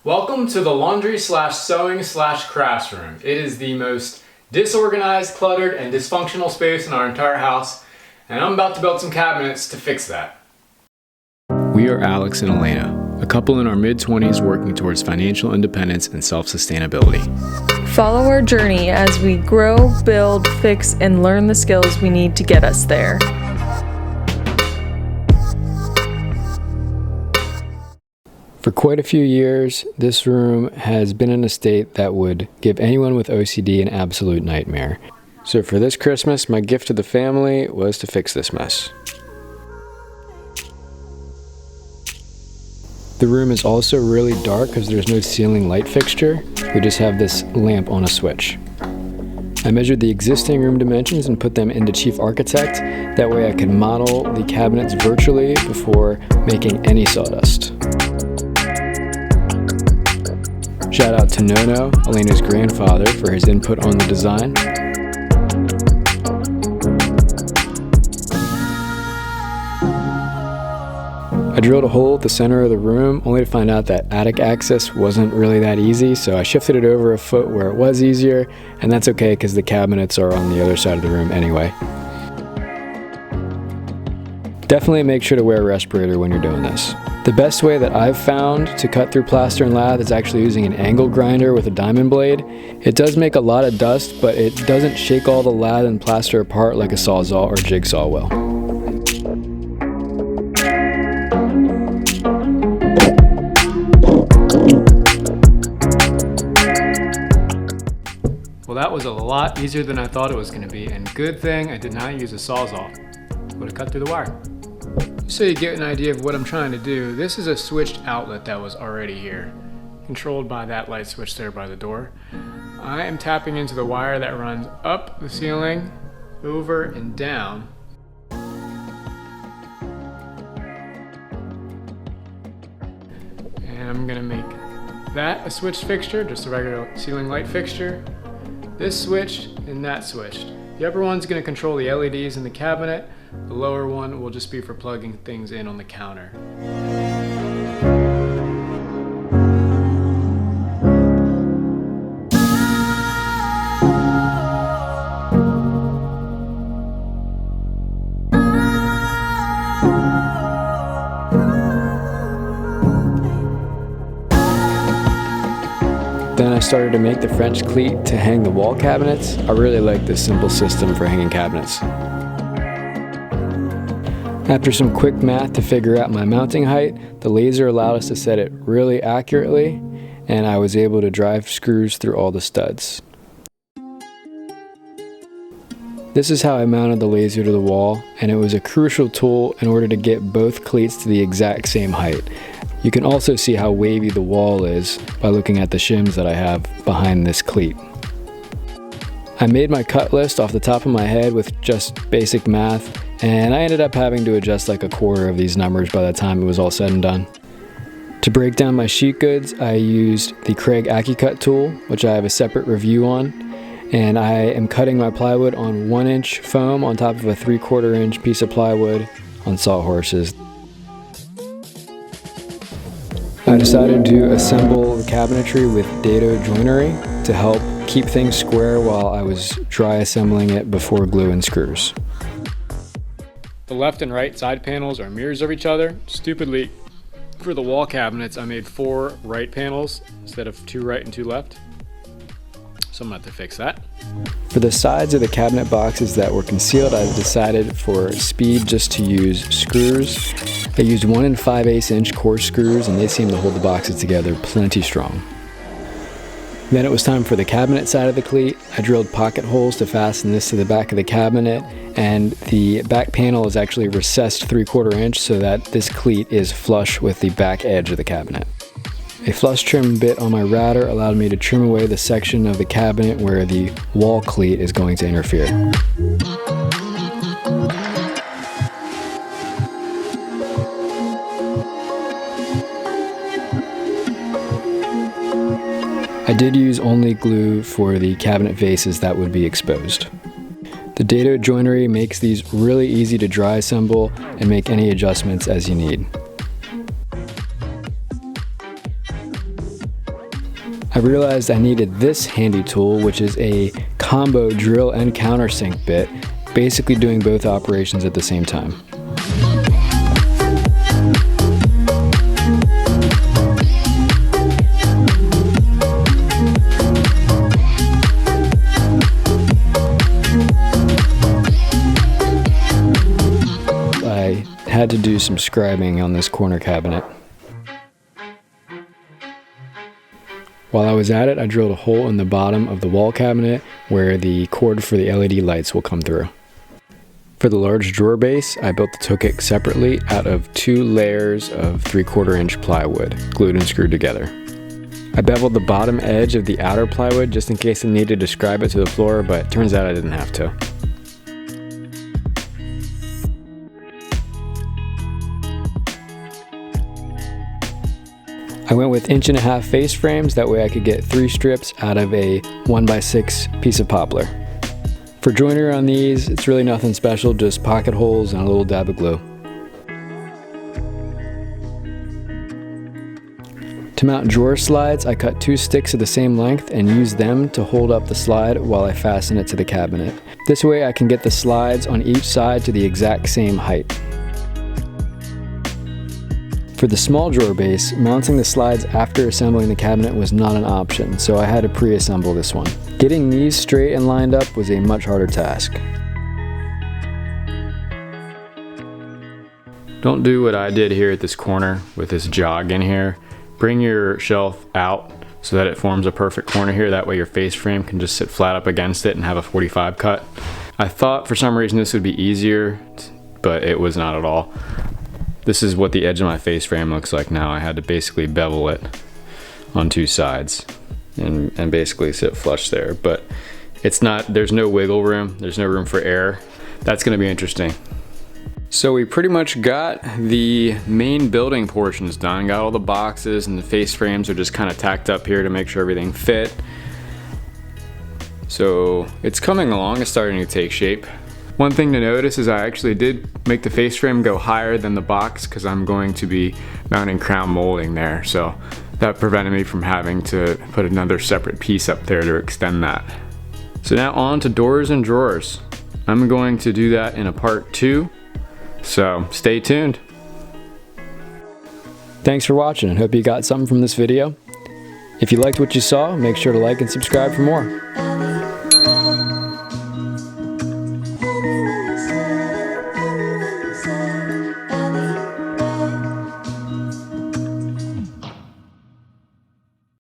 Welcome to the laundry slash sewing slash crafts room. It is the most disorganized, cluttered, and dysfunctional space in our entire house, and I'm about to build some cabinets to fix that. We are Alex and Elena, a couple in our mid-20s working towards financial independence and self-sustainability. Follow our journey as we grow, build, fix, and learn the skills we need to get us there. For quite a few years, this room has been in a state that would give anyone with OCD an absolute nightmare. So for this Christmas, my gift to the family was to fix this mess. The room is also really dark because there's no ceiling light fixture. We just have this lamp on a switch. I measured the existing room dimensions and put them into Chief Architect. That way I could model the cabinets virtually before making any sawdust. Shout out to Nono, Elena's grandfather, for his input on the design. I drilled a hole at the center of the room, only to find out that attic access wasn't really that easy, so I shifted it over a foot where it was easier, and that's okay because the cabinets are on the other side of the room anyway. Definitely make sure to wear a respirator when you're doing this. The best way that I've found to cut through plaster and lath is actually using an angle grinder with a diamond blade. It does make a lot of dust, but it doesn't shake all the lath and plaster apart like a sawzall or jigsaw will. Well, that was a lot easier than I thought it was going to be, and good thing I did not use a sawzall. Would have cut through the wire. So you get an idea of what I'm trying to do, this is a switched outlet that was already here, controlled by that light switch there by the door. I am tapping into the wire that runs up the ceiling, over and down. And I'm gonna make that a switched fixture, just a regular ceiling light fixture. This switched and that switched. The upper one's gonna control the LEDs in the cabinet. The lower one will just be for plugging things in on the counter. Then I started to make the French cleat to hang the wall cabinets. I really like this simple system for hanging cabinets. After some quick math to figure out my mounting height, the laser allowed us to set it really accurately, and I was able to drive screws through all the studs. This is how I mounted the laser to the wall, and it was a crucial tool in order to get both cleats to the exact same height. You can also see how wavy the wall is by looking at the shims that I have behind this cleat. I made my cut list off the top of my head with just basic math, and I ended up having to adjust like a quarter of these numbers by the time it was all said and done. To break down my sheet goods, I used the Craig AccuCut tool, which I have a separate review on, and I am cutting my plywood on 1-inch foam on top of a 3/4 inch piece of plywood on sawhorses. I decided to assemble the cabinetry with dado joinery to help keep things square while I was dry assembling it before glue and screws. The left and right side panels are mirrors of each other. Stupidly, for the wall cabinets, I made 4 right panels instead of 2 right and 2 left. So I'm gonna have to fix that. For the sides of the cabinet boxes that were concealed, I decided for speed just to use screws. I used 1 5/8 inch coarse screws, and they seem to hold the boxes together plenty strong. Then it was time for the cabinet side of the cleat. I drilled pocket holes to fasten this to the back of the cabinet, and the back panel is actually recessed 3/4 inch so that this cleat is flush with the back edge of the cabinet. A flush trim bit on my router allowed me to trim away the section of the cabinet where the wall cleat is going to interfere. I did use only glue for the cabinet vases that would be exposed. The dado joinery makes these really easy to dry assemble and make any adjustments as you need. I realized I needed this handy tool, which is a combo drill and countersink bit, basically doing both operations at the same time. I had to do some scribing on this corner cabinet. While I was at it, I drilled a hole in the bottom of the wall cabinet where the cord for the LED lights will come through. For the large drawer base, I built the toe kick separately out of 2 layers of 3/4 inch plywood, glued and screwed together. I beveled the bottom edge of the outer plywood just in case I needed to scribe it to the floor, but it turns out I didn't have to. I went with 1.5" face frames, that way I could get 3 strips out of a 1x6 piece of poplar. For joinery on these, it's really nothing special, just pocket holes and a little dab of glue. To mount drawer slides, I cut 2 sticks of the same length and used them to hold up the slide while I fasten it to the cabinet. This way I can get the slides on each side to the exact same height. For the small drawer base, mounting the slides after assembling the cabinet was not an option, so I had to pre-assemble this one. Getting these straight and lined up was a much harder task. Don't do what I did here at this corner with this jog in here. Bring your shelf out so that it forms a perfect corner here. That way your face frame can just sit flat up against it and have a 45 cut. I thought for some reason this would be easier, but it was not at all. This is what the edge of my face frame looks like now. I had to basically bevel it on 2 sides and basically sit flush there. But it's not, there's no wiggle room. There's no room for error. That's gonna be interesting. So we pretty much got the main building portions done. Got all the boxes and the face frames are just kind of tacked up here to make sure everything fit. So it's coming along, it's starting to take shape. One thing to notice is I actually did make the face frame go higher than the box because I'm going to be mounting crown molding there. So that prevented me from having to put another separate piece up there to extend that. So now on to doors and drawers. I'm going to do that in a part 2. So stay tuned. Thanks for watching and hope you got something from this video. If you liked what you saw, make sure to like and subscribe for more.